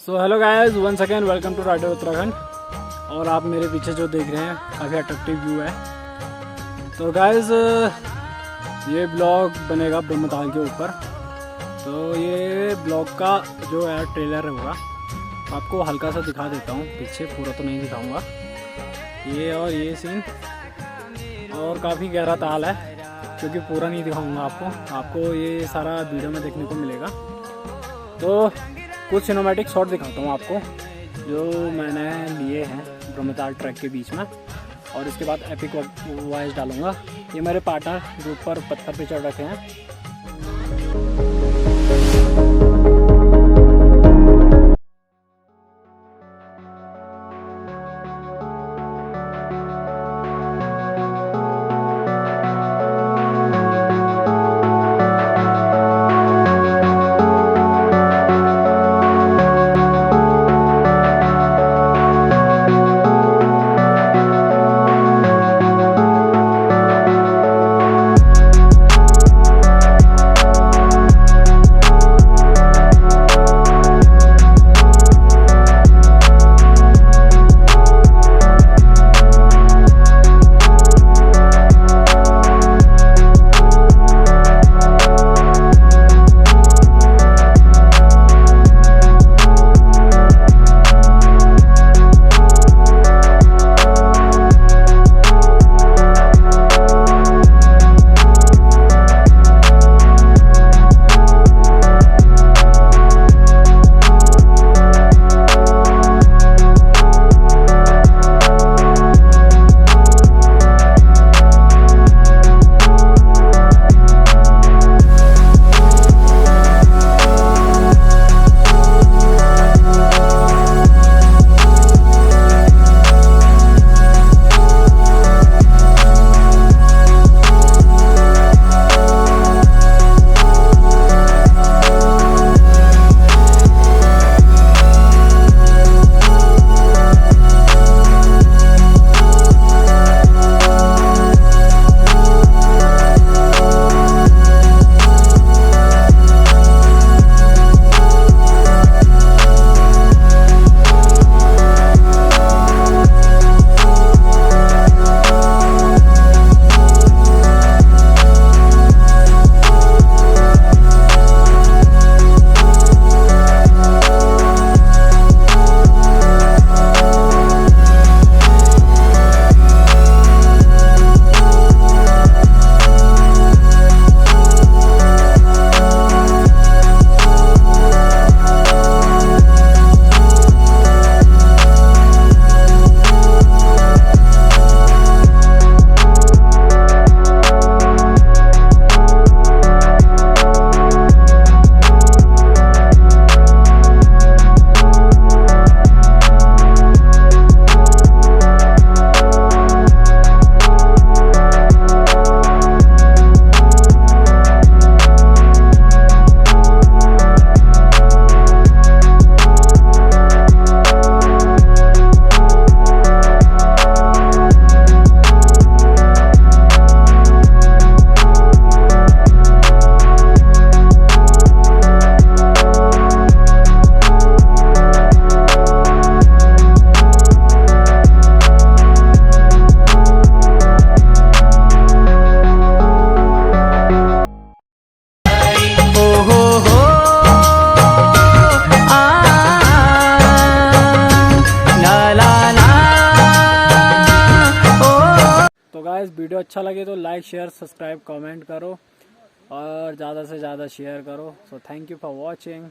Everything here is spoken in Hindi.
So hello guys, once again welcome to Rider Uttarakhand. और आप मेरे पीछे जो देख रहे हैं काफ़ी अट्रैक्टिव व्यू है। तो गाइस ये ब्लॉग बनेगा ब्रह्मताल के ऊपर। तो ये ब्लॉग का जो है ट्रेलर होगा, आपको हल्का सा दिखा देता हूँ पीछे, पूरा तो नहीं दिखाऊंगा। ये और ये सीन और काफ़ी गहरा ताल है, क्योंकि पूरा नहीं दिखाऊंगा आपको ये सारा वीडियो में देखने को मिलेगा। तो कुछ सिनेमैटिक शॉट दिखाता हूँ आपको जो मैंने लिए हैं ब्रह्मताल ट्रैक के बीच में, और इसके बाद एपिक वॉइस डालूंगा। ये मेरे पार्टनर जो ऊपर पत्थर पे चढ़ रखे हैं। गाइस वीडियो अच्छा लगे तो लाइक शेयर सब्सक्राइब कमेंट करो और ज़्यादा से ज़्यादा शेयर करो। So thank you for watching.